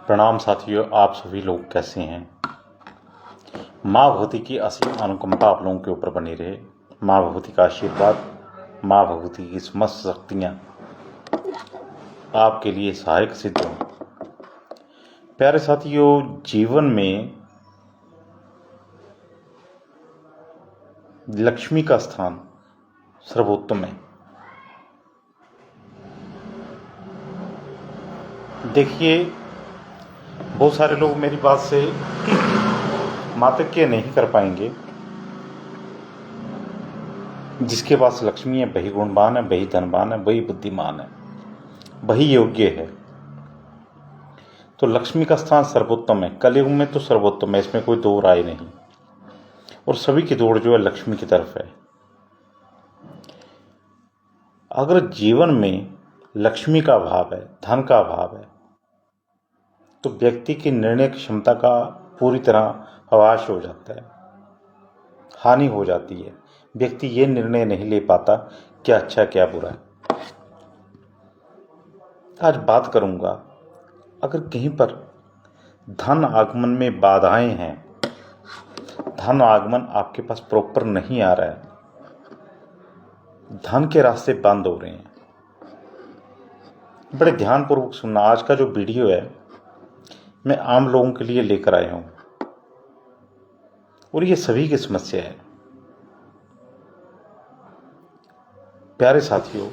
प्रणाम साथियों, आप सभी लोग कैसे हैं। माँ भगवती की असीम अनुकंपा आप लोगों के ऊपर बनी रहे। माँ भगवती का आशीर्वाद, माँ भगवती की समस्त शक्तियाँ आपके लिए सहायक सिद्ध हों। प्यारे साथियों, जीवन में लक्ष्मी का स्थान सर्वोत्तम है। देखिए, बहुत सारे लोग मेरी बात से मातृक्य नहीं कर पाएंगे। जिसके पास लक्ष्मी है वही गुणवान है, वही धनवान है, वही बुद्धिमान है, वही योग्य है। तो लक्ष्मी का स्थान सर्वोत्तम है। कलयुग में तो सर्वोत्तम है, इसमें कोई दो राय नहीं। और सभी की दौड़ जो है लक्ष्मी की तरफ है। अगर जीवन में लक्ष्मी का अभाव है, धन का अभाव है, तो व्यक्ति की निर्णय क्षमता का पूरी तरह अवकाश हो जाता है, हानि हो जाती है। व्यक्ति ये निर्णय नहीं ले पाता क्या अच्छा क्या बुरा है। आज बात करूंगा, अगर कहीं पर धन आगमन में बाधाएं हैं, धन आगमन आपके पास प्रॉपर नहीं आ रहा है, धन के रास्ते बंद हो रहे हैं, बड़े ध्यानपूर्वक सुनना। आज का जो वीडियो है मैं आम लोगों के लिए लेकर आया हूं और ये सभी की समस्या है। प्यारे साथियों,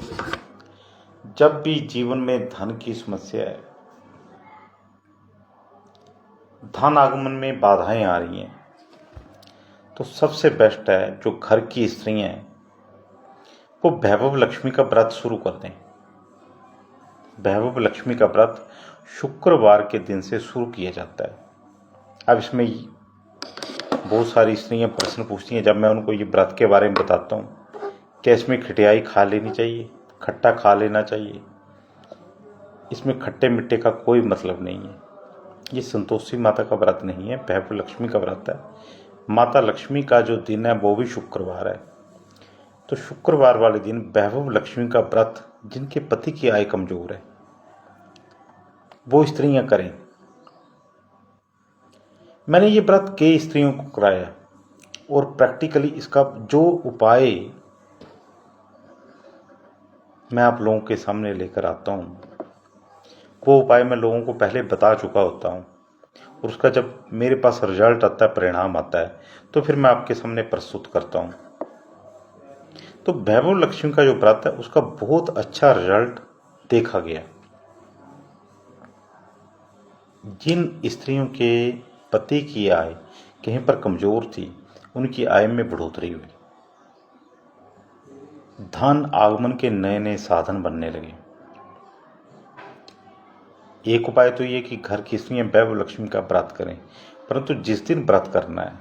जब भी जीवन में धन की समस्या है, धन आगमन में बाधाएं आ रही हैं, तो सबसे बेस्ट है जो घर की स्त्रियां हैं वो वैभव लक्ष्मी का व्रत शुरू कर दें। वैभव लक्ष्मी का व्रत शुक्रवार के दिन से शुरू किया जाता है। अब इसमें बहुत सारी स्त्रियां प्रश्न पूछती हैं, जब मैं उनको ये व्रत के बारे में बताता हूँ, क्या इसमें खटियाई खा लेनी चाहिए, खट्टा खा लेना चाहिए। इसमें खट्टे मिट्टे का कोई मतलब नहीं है। ये संतोषी माता का व्रत नहीं है, वैभव लक्ष्मी का व्रत है। माता लक्ष्मी का जो दिन है वो भी शुक्रवार है। तो शुक्रवार वाले दिन वैभव लक्ष्मी का व्रत जिनके पति की आय कमजोर है वो स्त्रियां करें। मैंने ये व्रत कई स्त्रियों को कराया और प्रैक्टिकली इसका जो उपाय मैं आप लोगों के सामने लेकर आता हूँ, वो उपाय मैं लोगों को पहले बता चुका होता हूँ और उसका जब मेरे पास रिजल्ट आता है, परिणाम आता है, तो फिर मैं आपके सामने प्रस्तुत करता हूँ। तो वैभव लक्ष्मी का जो व्रत है उसका बहुत अच्छा रिजल्ट देखा गया। जिन स्त्रियों के पति की आय कहीं पर कमजोर थी, उनकी आय में बढ़ोतरी हुई, धन आगमन के नए नए साधन बनने लगे। एक उपाय तो ये कि घर की स्त्रियां वैभव लक्ष्मी का व्रत करें, परंतु जिस दिन व्रत करना है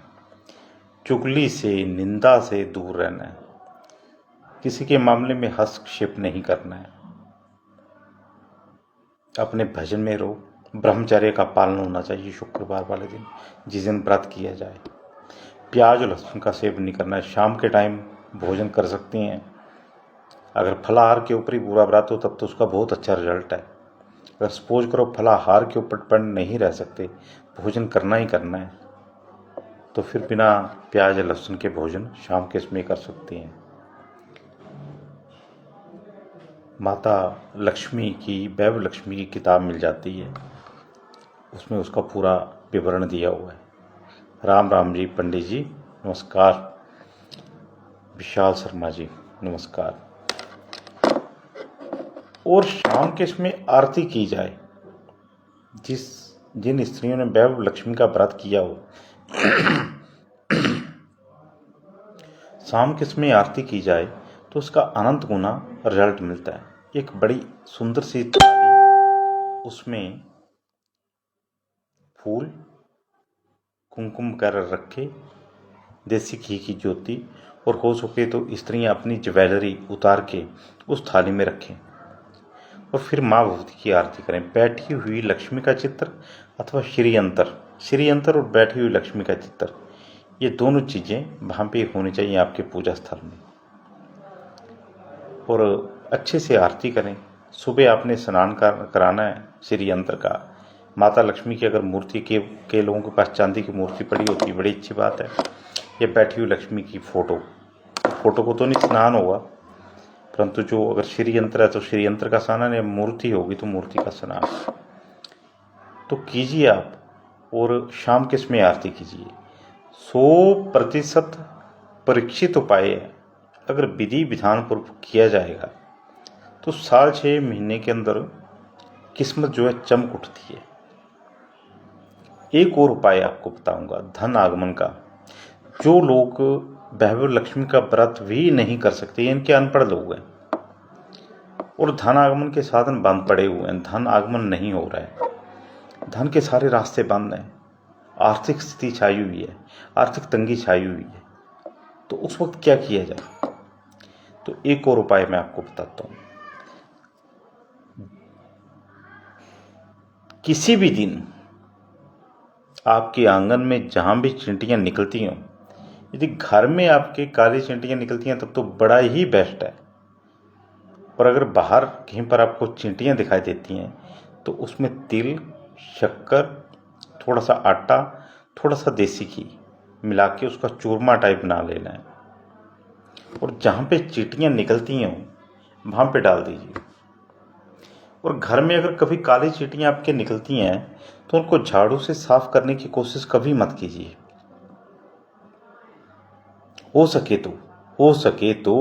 चुगली से, निंदा से दूर रहना है, किसी के मामले में हस्तक्षेप नहीं करना है, अपने भजन में रहो। ब्रह्मचर्य का पालन होना चाहिए शुक्रवार वाले दिन, जिस दिन व्रत किया जाए। प्याज और लहसुन का सेवन नहीं करना है। शाम के टाइम भोजन कर सकती हैं। अगर फलाहार के ऊपर ही पूरा व्रत हो तब तो उसका बहुत अच्छा रिजल्ट है। अगर सपोज करो फलाहार के ऊपर डिपेंड नहीं रह सकते, भोजन करना ही करना है, तो फिर बिना प्याज या लहसुन के भोजन शाम के समय कर सकती हैं। माता लक्ष्मी की, वैभव लक्ष्मी की किताब मिल जाती है, उसमें उसका पूरा विवरण दिया हुआ है। राम राम जी, पंडित जी नमस्कार, विशाल शर्मा जी नमस्कार। और शाम के समय आरती की जाए। जिन स्त्रियों ने वैभव लक्ष्मी का व्रत किया हो, शाम के समय आरती की जाए तो उसका अनंत गुना रिजल्ट मिलता है। एक बड़ी सुंदर सी थाली, उसमें फूल, कुमकुम वगैरह रखे, देसी घी की ज्योति, और हो सके तो स्त्रियां अपनी ज्वेलरी उतार के उस थाली में रखें और फिर माँ भगवती की आरती करें। बैठी हुई लक्ष्मी का चित्र अथवा श्री यंत्र और बैठी हुई लक्ष्मी का चित्र, ये दोनों चीज़ें वहाँ पे होनी चाहिए आपके पूजा स्थल में। और अच्छे से आरती करें। सुबह आपने स्नान कराना है श्री यंत्र का, माता लक्ष्मी की अगर मूर्ति के लोगों के पास चांदी की मूर्ति पड़ी होती, बड़ी अच्छी बात है। ये बैठी हुई लक्ष्मी की फोटो को तो नहीं स्नान होगा, परंतु जो अगर श्री यंत्र है तो श्री यंत्र का स्नान है, मूर्ति होगी तो मूर्ति का स्नान तो कीजिए आप। और शाम के समय आरती कीजिए। 100% परीक्षित उपाय है। अगर विधि विधान पूर्वक किया जाएगा तो 6.5 महीने के अंदर किस्मत जो है चमक उठती है। एक और उपाय आपको बताऊंगा धन आगमन का। जो लोग वैभव लक्ष्मी का व्रत भी नहीं कर सकते, इनके अनपढ़ लोग हैं और धन आगमन के साधन बंद पड़े हुए हैं, धन आगमन नहीं हो रहा है, धन के सारे रास्ते बंद हैं, आर्थिक स्थिति छाई हुई है, आर्थिक तंगी छाई हुई है, तो उस वक्त क्या किया जाए? तो एक और उपाय मैं आपको बताता हूं। किसी भी दिन आपके आंगन में जहां भी चींटियां निकलती हों, यदि घर में आपके काली चींटियां निकलती हैं तब तो बड़ा ही बेस्ट है। और अगर बाहर कहीं पर आपको चींटियां दिखाई देती हैं तो उसमें तिल, शक्कर, थोड़ा सा आटा, थोड़ा सा देसी घी मिला के उसका चूरमा टाइप बना लेना है और जहाँ पे चींटियां निकलती हों वहाँ पे डाल दीजिए। और घर में अगर कभी काली चींटियां आपके निकलती हैं तो उनको झाड़ू से साफ करने की कोशिश कभी मत कीजिए। हो सके तो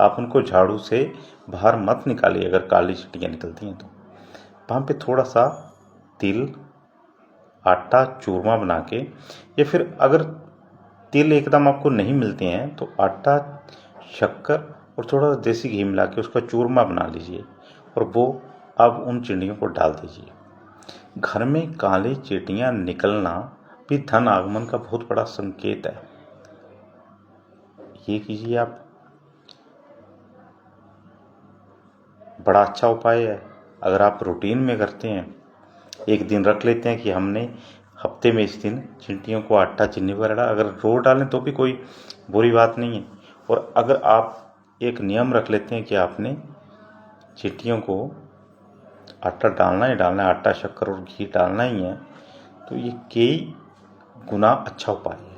आप उनको झाड़ू से बाहर मत निकालिए। अगर काली चींटियां निकलती हैं तो वहाँ पे थोड़ा सा तिल, आटा, चूरमा बना के, या फिर अगर तिल एकदम आपको नहीं मिलते हैं तो आटा, शक्कर और थोड़ा सा देसी घी मिला के उसका चूरमा बना लीजिए और वो अब उन चींटियों को डाल दीजिए। घर में काली चींटियां निकलना भी धन आगमन का बहुत बड़ा संकेत है। ये कीजिए आप, बड़ा अच्छा उपाय है। अगर आप रूटीन में करते हैं, एक दिन रख लेते हैं कि हमने हफ्ते में इस दिन चींटियों को आटा, चीनी वगैरह अगर रोज डालें तो भी कोई बुरी बात नहीं है। और अगर आप एक नियम रख लेते हैं कि आपने चींटियों को आटा डालना ही डालना है, आटा, शक्कर और घी डालना ही है, तो ये कई गुना अच्छा उपाय है।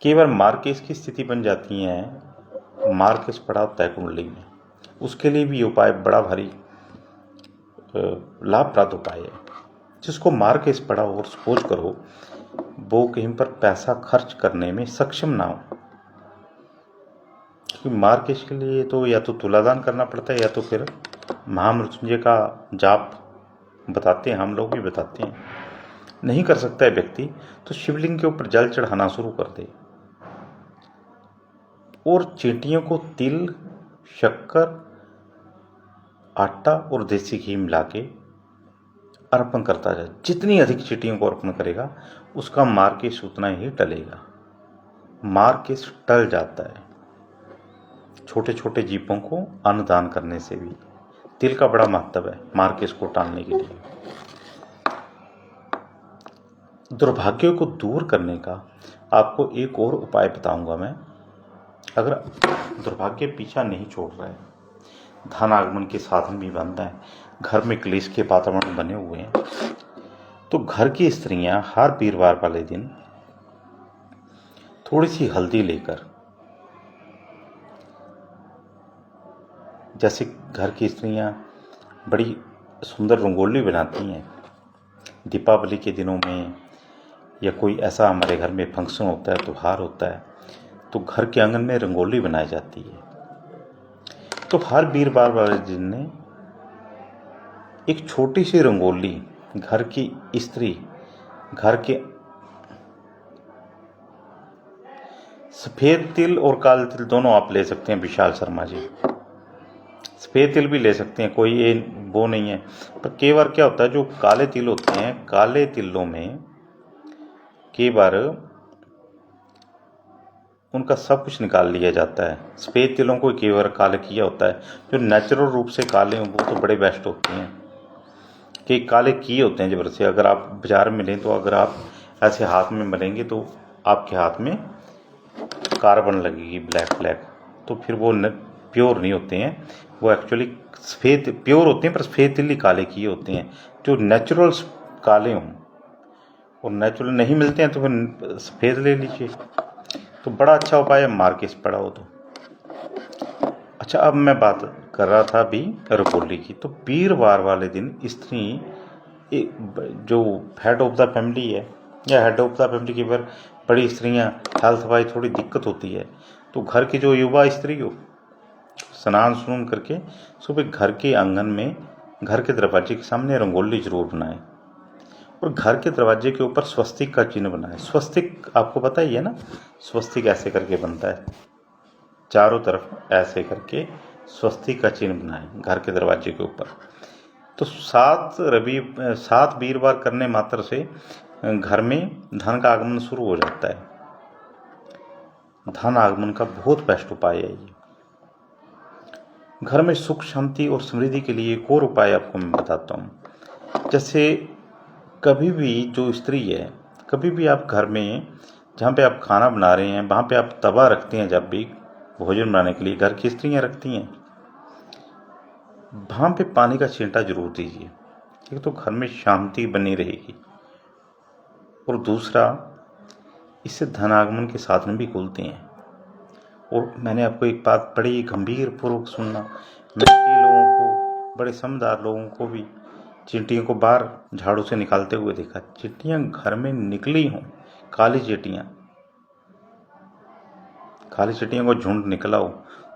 कई बार मार्केस की स्थिति बन जाती है, मार्केस पड़ा होता है कुंडली में, उसके लिए भी ये उपाय बड़ा भारी लाभप्रद उपाय है। जिसको मार्केस पड़ा हो और सपोज करो वो कहीं पर पैसा खर्च करने में सक्षम ना हो, क्योंकि मार्केस के लिए तो या तो तुलादान करना पड़ता है या तो फिर महामृत्युंजय का जाप बताते हैं, हम लोग भी बताते हैं। नहीं कर सकता है व्यक्ति तो शिवलिंग के ऊपर जल चढ़ाना शुरू कर दे और चींटियों को तिल, शक्कर, आटा और देसी घी मिला के अर्पण करता जाए। जितनी अधिक चींटियों को अर्पण करेगा उसका मार्केस उतना ही टलेगा। मार्केस टल जाता है छोटे छोटे जीवों को अन्नदान करने से भी। तिल का बड़ा महत्व है मार्केस को टालने के लिए। दुर्भाग्य को दूर करने का आपको एक और उपाय बताऊंगा मैं। अगर दुर्भाग्य पीछा नहीं छोड़ रहा है, धन आगमन के साधन भी बंद हैं, घर में क्लेश के वातावरण बने हुए हैं, तो घर की स्त्रियां हर वीरवार वाले दिन थोड़ी सी हल्दी लेकर, जैसे घर की स्त्रियां बड़ी सुंदर रंगोली बनाती हैं दीपावली के दिनों में, या कोई ऐसा हमारे घर में फंक्शन होता है, त्यौहार होता है, तो घर के आंगन में रंगोली बनाई जाती है। तो हर वीरवार वाले दिन ने एक छोटी सी रंगोली घर की स्त्री, घर के सफ़ेद तिल और काले तिल दोनों आप ले सकते हैं विशाल शर्मा जी, सफ़ेद तिल भी ले सकते हैं, कोई ये वो नहीं है। पर कई बार क्या होता है, जो काले तिल होते हैं, काले तिलों में कई बार उनका सब कुछ निकाल लिया जाता है। सफ़ेद तिलों को कई बार काले किया होता है। जो नेचुरल रूप से काले हैं वो तो बड़े बेस्ट होते हैं, कि काले किए होते हैं जबर से। अगर आप बाजार में लें तो अगर आप ऐसे हाथ में मलेंगे तो आपके हाथ में कार्बन लगेगी, ब्लैक, तो फिर वो प्योर नहीं होते हैं, वो एक्चुअली सफ़ेद प्योर होते हैं, पर सफ़ेद तिल ही काले किए होते हैं। जो नेचुरल काले हों, और नेचुरल नहीं मिलते हैं तो फिर सफ़ेद ले लीजिए, तो बड़ा अच्छा उपाय है मार्किस पड़ा हो तो। अच्छा, अब मैं बात कर रहा था अभी रंगोली की। तो वीरवार वाले दिन स्त्री जो हेड ऑफ द फैमिली है, या हेड ऑफ द फैमिली की पर बड़ी स्त्रियाँ हेल्थ वाइज थोड़ी दिक्कत होती है, तो घर की जो युवा स्त्री हो, स्नान सुन करके सुबह घर के आंगन में, घर के दरवाजे के सामने रंगोली जरूर बनाएं, और घर के दरवाजे के ऊपर स्वस्तिक का चिन्ह बनाएं। स्वस्तिक आपको पता ही है ना, स्वस्तिक ऐसे करके बनता है, चारों तरफ ऐसे करके स्वस्तिक का चिन्ह बनाएं घर के दरवाजे के ऊपर। तो 7 वीरवार करने मात्र से घर में धन का आगमन शुरू हो जाता है। धन आगमन का बहुत बेस्ट उपाय है ये। घर में सुख शांति और समृद्धि के लिए एक और उपाय आपको मैं बताता हूँ। जैसे कभी भी जो स्त्री है, कभी भी आप घर में जहाँ पे आप खाना बना रहे हैं, वहाँ पे आप तवा रखते हैं, जब भी भोजन बनाने के लिए घर की स्त्रियाँ रखती हैं, वहाँ पे पानी का छींटा जरूर दीजिए। एक तो घर में शांति बनी रहेगी, और दूसरा इससे धन आगमन के साधन भी खुलते हैं। और मैंने आपको एक बात बड़ी गंभीर पूर्वक सुनना, मैं कई लोगों को, बड़े समझदार लोगों को भी चींटियों को बाहर झाड़ू से निकालते हुए देखा। चींटियाँ घर में निकली हों, काली चींटियाँ को झुंड निकला हो,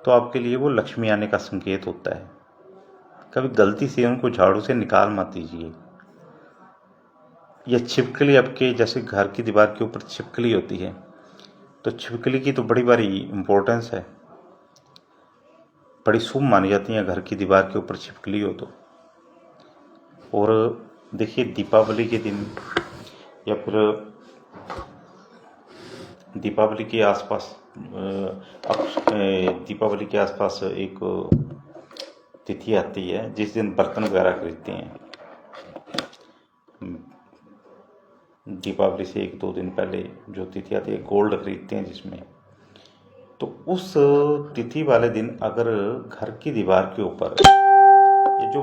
तो आपके लिए वो लक्ष्मी आने का संकेत होता है। कभी गलती से उनको झाड़ू से निकाल मत दीजिए। यह छिपकली आपके जैसे घर की दीवार के ऊपर छिपकली होती है, तो छिपकली की तो बड़ी बड़ी इम्पोर्टेंस है, बड़ी शुभ मानी जाती है घर की दीवार के ऊपर छिपकली हो तो। और देखिए, दीपावली के दिन या फिर दीपावली के आसपास दीपावली के आसपास एक तिथि आती है जिस दिन बर्तन वगैरह खरीदते हैं। दीपावली से 1-2 दिन पहले जो तिथि आती है, गोल्ड खरीदते हैं जिसमें, तो उस तिथि वाले दिन अगर घर की दीवार के ऊपर ये जो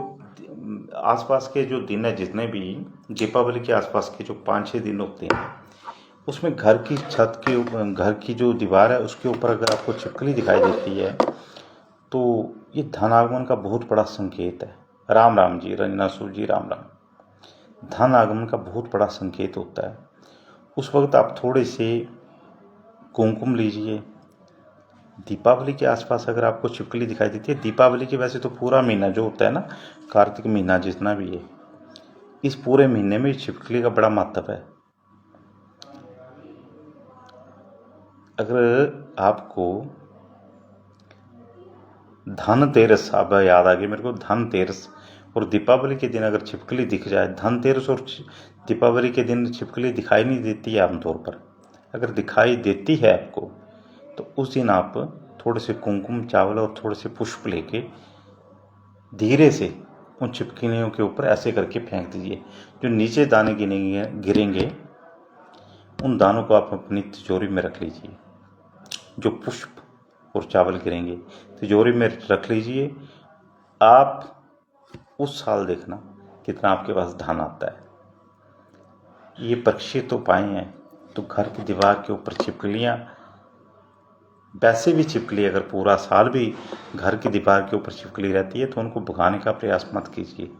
आसपास के जो दिन है, जितने भी दीपावली के आसपास के जो 5-6 दिन होते हैं, उसमें घर की छत के ऊपर, घर की जो दीवार है उसके ऊपर अगर आपको छिपकली दिखाई देती है, तो ये धन आगमन का बहुत बड़ा संकेत है। राम राम जी, रंजना सूर जी, राम राम। धन आगमन का बहुत बड़ा संकेत होता है। उस वक्त आप थोड़े से कुमकुम लीजिए। दीपावली के आसपास अगर आपको छिपकली दिखाई देती है, दीपावली के वैसे तो पूरा महीना जो होता है ना, कार्तिक महीना जितना भी है, इस पूरे महीने में छिपकली का बड़ा महत्व है। अगर आपको धनतेरस, अब याद आ गई मेरे को, धनतेरस और दीपावली के दिन अगर छिपकली दिख जाए, धनतेरस और दीपावली के दिन छिपकली दिखाई नहीं देती है आमतौर पर, अगर दिखाई देती है आपको, तो उस दिन आप थोड़े से कुमकुम चावल और थोड़े से पुष्प लेके धीरे से उन छिपकलियों के ऊपर ऐसे करके फेंक दीजिए। जो नीचे दाने गिरेंगे उन दानों को आप अपनी तिजोरी में रख लीजिए। जो पुष्प और चावल गिरेंगे तिजोरी में रख लीजिए। आप उस साल देखना कितना आपके पास धन आता है। ये परीक्षित उपाय हैं। तो घर की दीवार के ऊपर छिपकलियाँ, वैसे भी छिपकली अगर पूरा साल भी घर की दीवार के ऊपर छिपकली रहती है तो उनको भगाने का प्रयास मत कीजिए।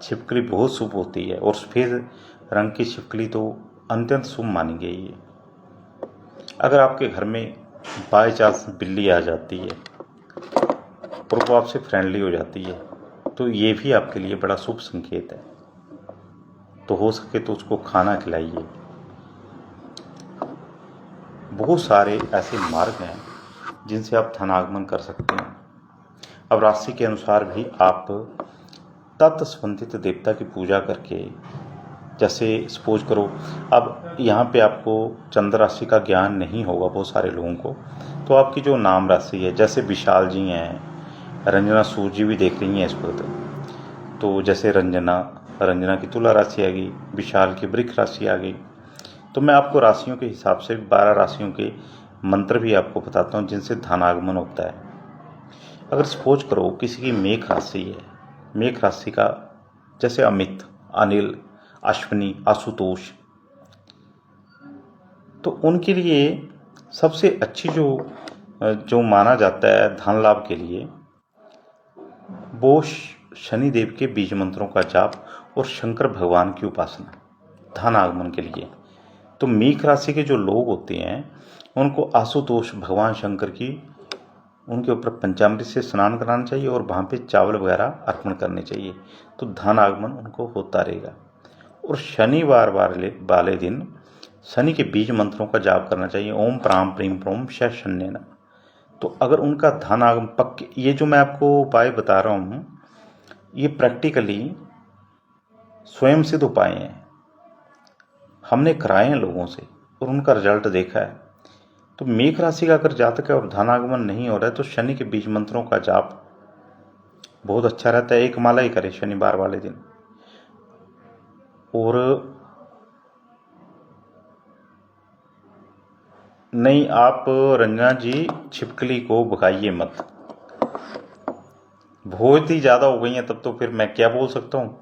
छिपकली बहुत शुभ होती है, और सफ़ेद रंग की छिपकली तो अत्यंत शुभ मानी गई है। अगर आपके घर में बाय चांस बिल्ली आ जाती है और वो आपसे फ्रेंडली हो जाती है, तो ये भी आपके लिए बड़ा शुभ संकेत है। तो हो सके तो उसको खाना खिलाइए। बहुत सारे ऐसे मार्ग हैं जिनसे आप धनागमन कर सकते हैं। अब राशि के अनुसार भी आप तत्संबंधित देवता की पूजा करके, जैसे सपोज करो, अब यहाँ पे आपको चंद्र राशि का ज्ञान नहीं होगा बहुत सारे लोगों को, तो आपकी जो नाम राशि है, जैसे विशाल जी हैं, रंजना सूर जी भी देख रही हैं इस वक्त, तो जैसे रंजना की तुला राशि आ गई, विशाल की वृक्ष राशि आ गई। तो मैं आपको राशियों के हिसाब से 12 राशियों के मंत्र भी आपको बताता हूँ जिनसे धनागमन होता है। अगर सपोज करो किसी की मेष राशि है, मेष राशि का जैसे अनिल, अश्विनी, आशुतोष, तो उनके लिए सबसे अच्छी जो माना जाता है धन लाभ के लिए, वो शनिदेव के बीज मंत्रों का जाप और शंकर भगवान की उपासना धन आगमन के लिए। तो मीन राशि के जो लोग होते हैं उनको आशुतोष भगवान शंकर की उनके ऊपर पंचामृत से स्नान कराना चाहिए और वहाँ पे चावल वगैरह अर्पण करने चाहिए, तो धन आगमन उनको होता रहेगा। और शनिवार वाले दिन शनि के बीज मंत्रों का जाप करना चाहिए, ओम प्राम प्रीम प्रोम श शन्य नमः। तो अगर उनका धन आगमन पक्के, ये जो मैं आपको उपाय बता रहा हूँ ये प्रैक्टिकली स्वयं सिद्ध उपाय हैं, हमने कराए हैं लोगों से और उनका रिजल्ट देखा है। तो मेष राशि का अगर जातक है और धनागमन नहीं हो रहा है तो शनि के बीज मंत्रों का जाप बहुत अच्छा रहता है। एक माला ही करें शनिवार वाले दिन। और नहीं, आप रंगा जी छिपकली को भगाइए मत, बहुत ही ज़्यादा हो गई हैं तब तो फिर मैं क्या बोल सकता हूँ।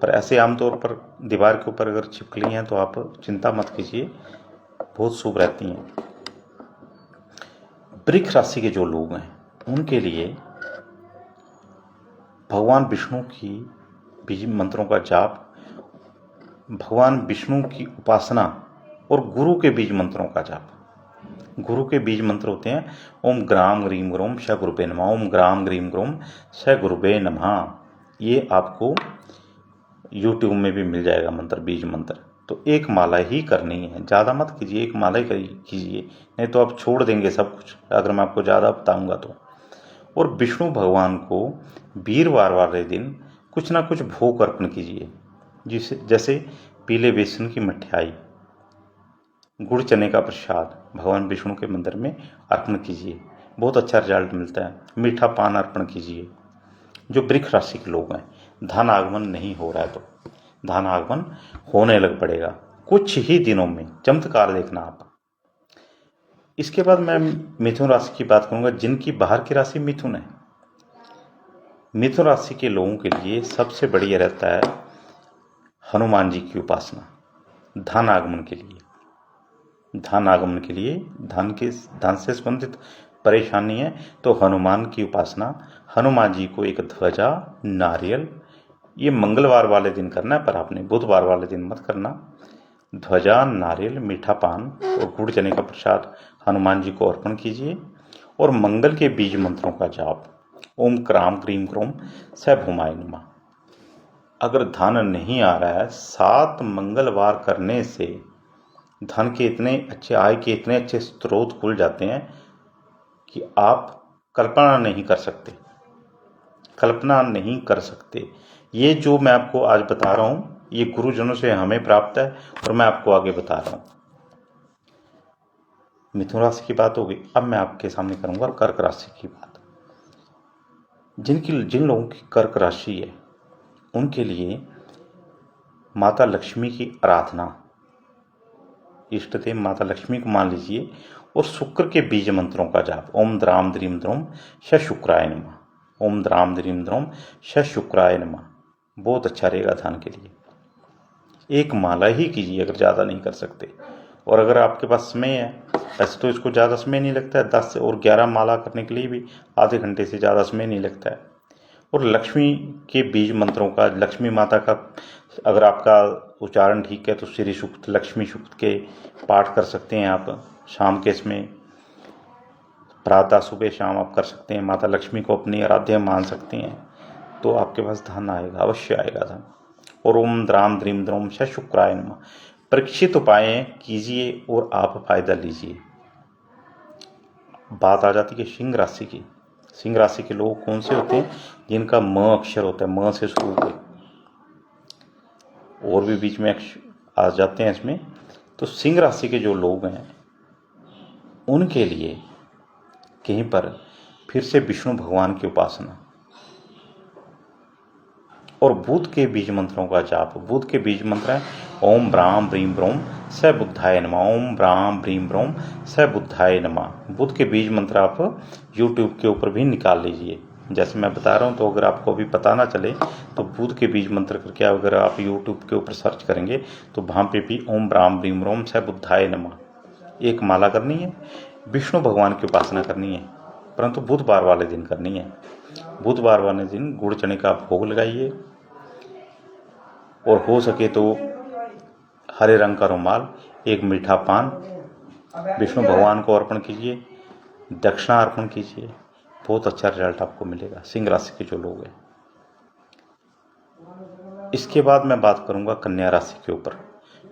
पर ऐसे आमतौर पर दीवार के ऊपर अगर छिपकली हैं तो आप चिंता मत कीजिए, बहुत शुभ रहती हैं। वृक्ष राशि के जो लोग हैं उनके लिए भगवान विष्णु की बीज मंत्रों का जाप, भगवान विष्णु की उपासना और गुरु के बीज मंत्रों का जाप। गुरु के बीज मंत्र होते हैं ओम ग्राम ग्रीम ग्रोम श गुरुबे नमः, ओम ग्राम ग्रीम ग्रोम श गुरुबे नमः। ये आपको YouTube में भी मिल जाएगा मंत्र, बीज मंत्र। तो एक माला ही करनी है, ज़्यादा मत कीजिए, एक माला ही कीजिए, नहीं तो आप छोड़ देंगे सब कुछ अगर मैं आपको ज़्यादा बताऊंगा तो। और विष्णु भगवान को वीरवार वाले दिन कुछ ना कुछ भोग अर्पण कीजिए, जैसे पीले बेसन की मिठाई, गुड़ चने का प्रसाद भगवान विष्णु के मंदिर में अर्पण कीजिए, बहुत अच्छा रिजल्ट मिलता है। मीठा पान अर्पण कीजिए। जो वृक्ष राशि के लोग हैं धन आगमन नहीं हो रहा है तो धन आगमन होने लग पड़ेगा कुछ ही दिनों में, चमत्कार देखना आप। इसके बाद मैं मिथुन राशि की बात करूंगा, जिनकी बाहर की राशि मिथुन है। मिथुन राशि के लोगों के लिए सबसे बढ़िया रहता है हनुमान जी की उपासना धन आगमन के लिए। धन आगमन के लिए, धन से संबंधित परेशानी है तो हनुमान की उपासना, हनुमान जी को एक ध्वजा, नारियल, ये मंगलवार वाले दिन करना है पर आपने बुधवार वाले दिन मत करना। ध्वजा, नारियल, मीठा पान और गुड़ चने का प्रसाद हनुमान जी को अर्पण कीजिए। और मंगल के बीज मंत्रों का जाप, ओम क्राम क्रीम क्रोम स भूमाय नमः। अगर धन नहीं आ रहा है, 7 मंगलवार करने से धन के इतने अच्छे, आय के इतने अच्छे स्रोत खुल जाते हैं कि आप कल्पना नहीं कर सकते, कल्पना नहीं कर सकते। ये जो मैं आपको आज बता रहा हूँ ये गुरुजनों से हमें प्राप्त है और मैं आपको आगे बता रहा हूँ। मिथुन राशि की बात होगी, अब मैं आपके सामने करूँगा कर्क राशि की बात। जिन लोगों की कर्क राशि है उनके लिए माता लक्ष्मी की आराधना, इष्ट देव माता लक्ष्मी को मान लीजिए और शुक्र के बीज मंत्रों का जाप, ओम द्राम द्रीम द्रोम श शुक्राय नमः, ओम द्राम द्रीम द्रोम श शुक्राय नमः, बहुत अच्छा रहेगा धन के लिए। एक माला ही कीजिए अगर ज़्यादा नहीं कर सकते। और अगर आपके पास समय है, ऐसे तो इसको ज़्यादा समय नहीं लगता है, 10 और 11 माला करने के लिए भी आधे घंटे से ज़्यादा समय नहीं लगता है। और लक्ष्मी के बीज मंत्रों का, लक्ष्मी माता का अगर आपका उच्चारण ठीक है तो श्री सूक्त, लक्ष्मी सूक्त के पाठ कर सकते हैं आप शाम के इसमें, प्रातः सुबह शाम आप कर सकते हैं। माता लक्ष्मी को अपनी आराध्य मान सकते हैं, तो आपके पास धन आएगा, अवश्य आएगा धन। और ओम द्राम द्रीम द्रोम श शुक्राय नमः, परीक्षित उपाय कीजिए और आप फायदा लीजिए। बात आ जाती है सिंह राशि की। सिंह राशि के लोग कौन से होते हैं? जिनका म अक्षर होता है, म से शुरू हुए, और भी बीच में अक्षर आ जाते हैं इसमें। तो सिंह राशि के जो लोग हैं उनके लिए कहीं पर फिर से विष्णु भगवान की उपासना और बुध के बीज मंत्रों का जाप। बुध के बीज मंत्र है ओम ब्राम ब्रीम ब्रोम स बुद्धाय नमः, ओम ब्राम ब्रीम ब्रोम स बुद्धाय नमः। बुध के बीज मंत्र आप YouTube के ऊपर भी निकाल लीजिए, जैसे मैं बता रहा हूँ। तो अगर आपको अभी पता ना चले तो बुध के बीज मंत्र करके अगर आप यूट्यूब के ऊपर सर्च करेंगे तो वहाँ पे भी ओम ब्राम ब्रीम रोम स बुद्धाय नमः एक माला करनी है। विष्णु भगवान की उपासना करनी है, परंतु बुधवार वाले दिन करनी है। बुधवार वाले दिन गुड़ चने का भोग लगाइए और हो सके तो हरे रंग का रुमाल, एक मीठा पान विष्णु भगवान को अर्पण कीजिए, दक्षिणा अर्पण कीजिए। बहुत अच्छा रिजल्ट आपको मिलेगा सिंह राशि के जो लोग हैं। इसके बाद मैं बात करूंगा कन्या राशि के ऊपर।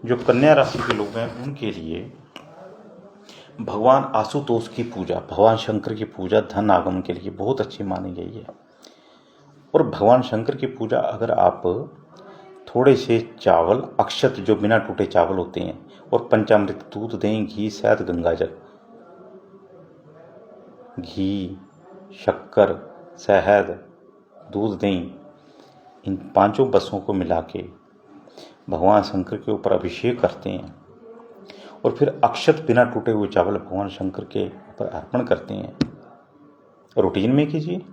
जो कन्या राशि के लोग हैं उनके लिए भगवान आशुतोष की पूजा, भगवान शंकर की पूजा धन आगमन के लिए बहुत अच्छी मानी गई है। और भगवान शंकर की पूजा अगर आप थोड़े से चावल, अक्षत जो बिना टूटे चावल होते हैं, और पंचामृत दूध, दही, घी, शहद, गंगाजल, घी, शक्कर, शहद, दूध, दही, इन पांचों वस्तुओं को मिला के भगवान शंकर के ऊपर अभिषेक करते हैं और फिर अक्षत बिना टूटे हुए चावल भगवान शंकर के ऊपर अर्पण करते हैं। रूटीन में कीजिए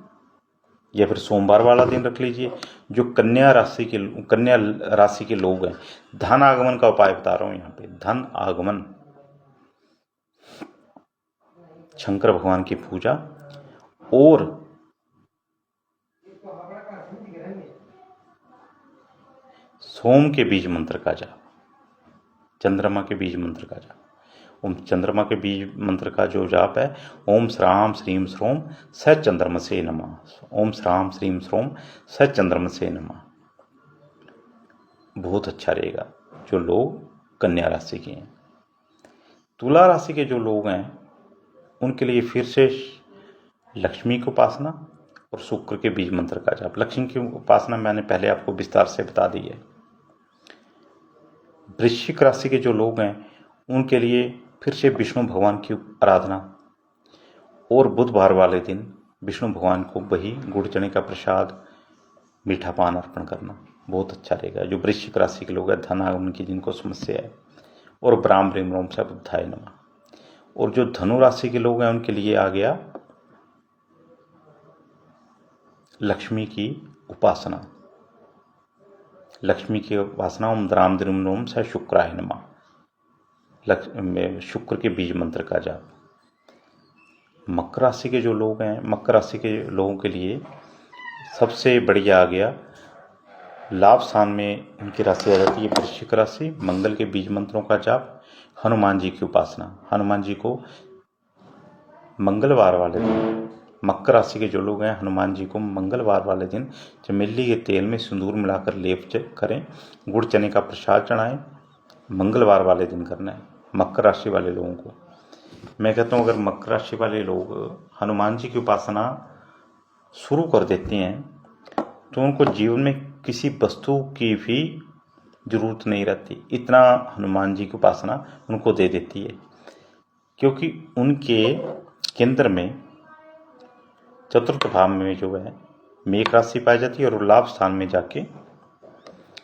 या फिर सोमवार वाला दिन रख लीजिए। जो कन्या राशि के लोग हैं, धन आगमन का उपाय बता रहा हूं यहाँ पे। धन आगमन, शंकर भगवान की पूजा और सोम के बीज मंत्र का जाप, चंद्रमा के बीज मंत्र का जाप। ओम चंद्रमा के बीज मंत्र का जो जाप है, ओम श्राम श्रीम श्रोम स चंद्रमसे नमः। ओम श्राम श्रीम श्रोम स चंद्रमसे नमः। बहुत अच्छा रहेगा जो लोग कन्या राशि के हैं। तुला राशि के जो लोग हैं उनके लिए फिर से लक्ष्मी की उपासना और शुक्र के बीज मंत्र का जाप। लक्ष्मी की उपासना मैंने पहले आपको विस्तार से बता दी है। वृश्चिक राशि के जो लोग हैं उनके लिए फिर से विष्णु भगवान की आराधना और बुधवार वाले दिन विष्णु भगवान को वही गुड़ चने का प्रसाद, मीठा पान अर्पण करना बहुत अच्छा रहेगा। जो वृश्चिक राशि के लोग हैं, धन आगमन की जिनको समस्या है, और ब्राह्म ब्रीम रोम स बुद्धाय नमः। और जो धनु राशि के लोग हैं उनके लिए आ गया लक्ष्मी की उपासना। लक्ष्मी की उपासना ओम द्राम द्रिम रोम स शुक्राय नमः। शुक्र के बीज मंत्र का जाप। मकर राशि के जो लोग हैं, मकर राशि के लोगों के लिए सबसे बढ़िया आ गया लाभ स्थान में उनकी राशि आ जाती है वृश्चिक राशि। मंगल के बीज मंत्रों का जाप, हनुमान जी की उपासना। हनुमान जी को मंगलवार वाले दिन, मकर राशि के जो लोग हैं हनुमान जी को मंगलवार वाले दिन चमेली के तेल में सिंदूर मिलाकर लेप करें, गुड़ चने का प्रसाद चढ़ाएं। मंगलवार वाले दिन करना है मकर राशि वाले लोगों को। मैं कहता हूँ अगर मकर राशि वाले लोग हनुमान जी की उपासना शुरू कर देते हैं तो उनको जीवन में किसी वस्तु की भी जरूरत नहीं रहती। इतना हनुमान जी की उपासना उनको दे देती है, क्योंकि उनके केंद्र में चतुर्थ भाव में जो है मेघ राशि पाई जाती है और लाभ स्थान में जाके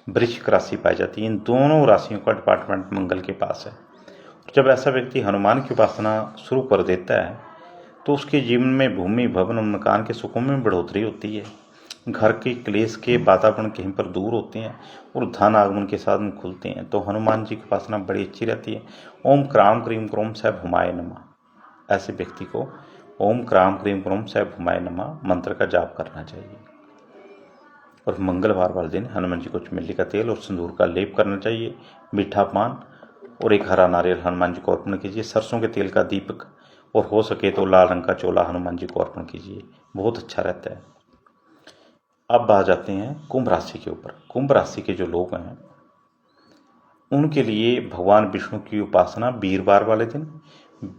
वृश्चिक राशि पाई जाती है। इन दोनों राशियों का डिपार्टमेंट मंगल के पास है। जब ऐसा व्यक्ति हनुमान की उपासना शुरू कर देता है तो उसके जीवन में भूमि, भवन और मकान के सुखों में बढ़ोतरी होती है। घर के क्लेश के वातावरण कहीं पर दूर होते हैं और धन आगमन के साधन खुलते हैं। तो हनुमान जी की उपासना बड़ी अच्छी रहती है। ओम क्राम क्रीम क्रोम स भुमाय नमः। ऐसे व्यक्ति को ओम क्राम क्रीम क्रोम स भुमाय नमः मंत्र का जाप करना चाहिए। और मंगलवार वाले दिन हनुमान जी को चमेली का तेल और सिंदूर का लेप करना चाहिए। मीठा पान और एक हरा नारियल हनुमान जी को अर्पण कीजिए। सरसों के तेल का दीपक और हो सके तो लाल रंग का चोला हनुमान जी को अर्पण कीजिए, बहुत अच्छा रहता है। अब आ जाते हैं कुंभ राशि के ऊपर। कुंभ राशि के जो लोग हैं उनके लिए भगवान विष्णु की उपासना वीरवार वाले दिन,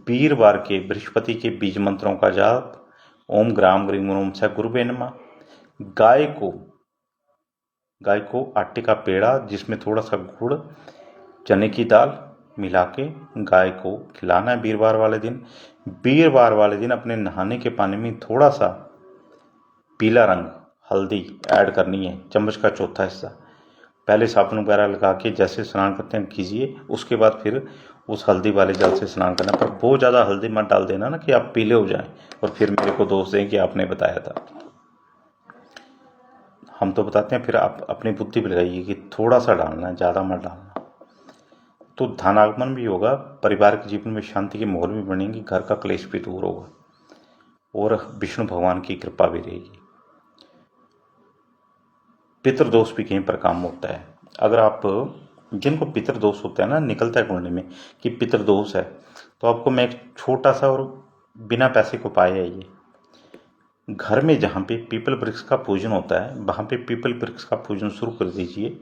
वीरवार के बृहस्पति के बीज मंत्रों का जाप, ओम ग्राम ग्रीम ओम स गुरुवे नमः। गाय को आटे का पेड़ा जिसमें थोड़ा सा गुड़, चने की दाल मिला के गाय को खिलाना है वीरवार वाले दिन। वीरवार वाले दिन अपने नहाने के पानी में थोड़ा सा पीला रंग हल्दी ऐड करनी है, चम्मच का चौथा हिस्सा। पहले साबुन वगैरह लगा के जैसे स्नान करते हैं कीजिए, उसके बाद फिर उस हल्दी वाले जल से स्नान करना। पर बहुत ज़्यादा हल्दी मत डाल देना ना कि आप पीले हो जाएं और फिर मेरे को दोष दें कि आपने बताया था। हम तो बताते हैं, फिर आप अपनी बुद्धि भी लगाइए कि थोड़ा सा डालना है, ज़्यादा मत डालना। तो धनागमन भी होगा, परिवार के जीवन में शांति के माहौल भी बनेंगे, घर का क्लेश भी दूर होगा और विष्णु भगवान की कृपा भी रहेगी। पितृदोष भी कहीं पर काम होता है। अगर आप, जिनको पितृदोष होता है ना, निकलता है कुंडली में कि पितृदोष है, तो आपको मैं एक छोटा सा और बिना पैसे को पाया ये, घर में जहाँ पे पीपल वृक्ष का पूजन होता है वहाँ पे पीपल वृक्ष का पूजन शुरू कर दीजिए।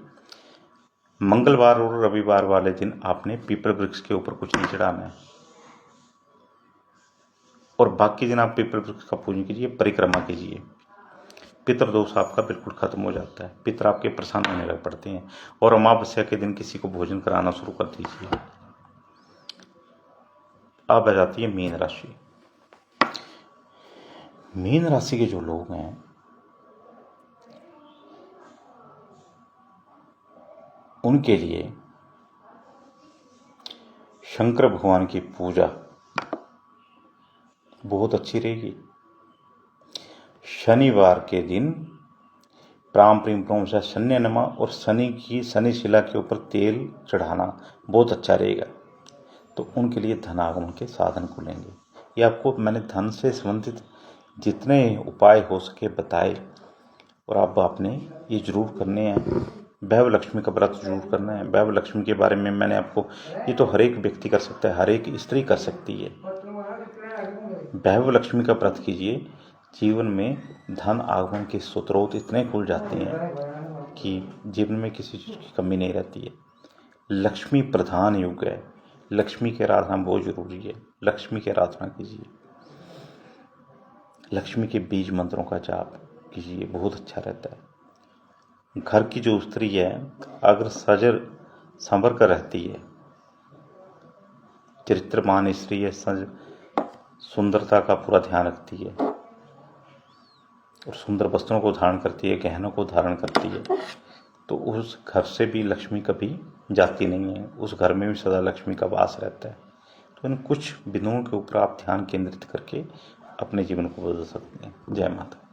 मंगलवार और रविवार वाले दिन आपने पीपल वृक्ष के ऊपर कुछ नहीं चढ़ाना है और बाकी दिन आप पीपल वृक्ष का पूजन कीजिए, परिक्रमा कीजिए। पितृदोष आपका बिल्कुल खत्म हो जाता है, पितर आपके प्रसन्न होने लग पड़ते हैं। और अमावस्या के दिन किसी को भोजन कराना शुरू कर दीजिए। अब आ जाती है मीन राशि। मीन राशि के जो लोग हैं उनके लिए शंकर भगवान की पूजा बहुत अच्छी रहेगी। शनिवार के दिन प्राम प्रीम प्रोम से शनि नमः और शनि शिला के ऊपर तेल चढ़ाना बहुत अच्छा रहेगा। तो उनके लिए धनागमन के साधन खुलेंगे। ये आपको मैंने धन से संबंधित जितने उपाय हो सके बताए और आप आपने ये जरूर करने हैं। वैभव लक्ष्मी का व्रत जरूर करना है। वैभव लक्ष्मी के बारे में मैंने आपको, ये तो हर एक व्यक्ति कर सकता है, हर एक स्त्री कर सकती है। वैभव लक्ष्मी का व्रत कीजिए, जीवन में धन आगमन के स्रोत इतने खुल जाते हैं कि जीवन में किसी चीज़ की कमी नहीं रहती है। लक्ष्मी प्रधान युग है, लक्ष्मी की आराधना बहुत जरूरी है। लक्ष्मी की आराधना कीजिए, लक्ष्मी के बीज मंत्रों का जाप कीजिए, बहुत अच्छा रहता है। घर की जो स्त्री है अगर सजर संवर कर रहती है, चरित्रमान स्त्री है, सुंदरता का पूरा ध्यान रखती है और सुंदर वस्त्रों को धारण करती है, गहनों को धारण करती है, तो उस घर से भी लक्ष्मी कभी जाती नहीं है, उस घर में भी सदा लक्ष्मी का वास रहता है। तो इन कुछ बिंदुओं के ऊपर आप ध्यान केंद्रित करके अपने जीवन को बदल सकते हैं। जय माता।